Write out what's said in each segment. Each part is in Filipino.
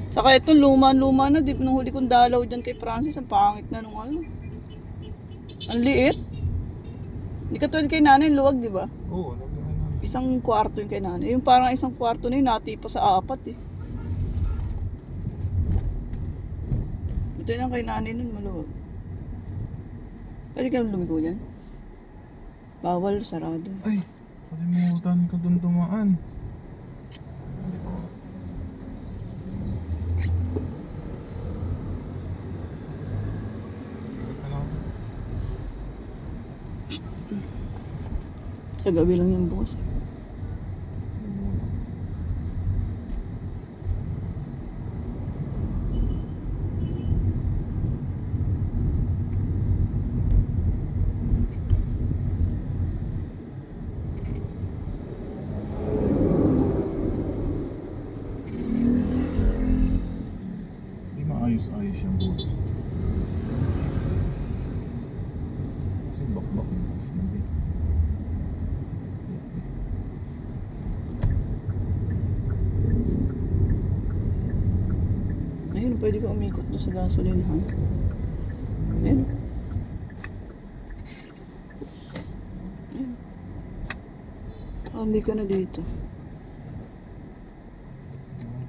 Saka ito luma-luma na. Nung huli kong dalaw dyan kay Francis, ang pangit na nung ano. Ang liit. Hindi ka tulad kay nanay, luwag, di ba? Oo, Isang kwarto yung kay nanay. Yung parang isang kwarto na yun, natipa sa apat eh. Ito yung kay nanay nun, maluwag. Pwede ka lumigo dyan? Bawal, sarado. Ay, kalimutan ko dun dumaan. Ano? Sa gabi lang yung bukas eh. Hindi maayos-ayos yung bukas. Kasi bakbak yung bukas na din. Ayun, pwede ka umikot doon sa gasolinahan. Ayun. Ayun. Oh, hindi ka na dito.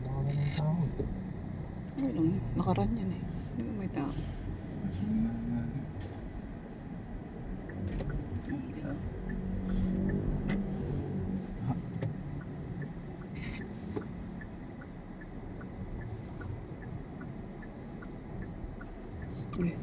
Baka na ng tao. Okay lang, nakaran yan eh. Hindi ka may tao. Kasi Isa. Okay.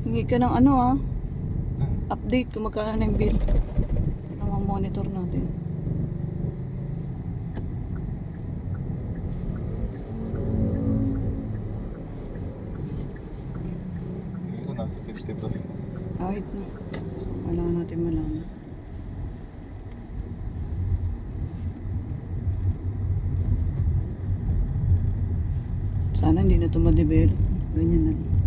Hingi ka ng ano update kung magkano na yung bill. Para ma-monitor natin. tingin ko nasa 50 plus na. Kahit na. Wala natin malaman. Sana hindi na ito ma-develop. Ganyan na lang.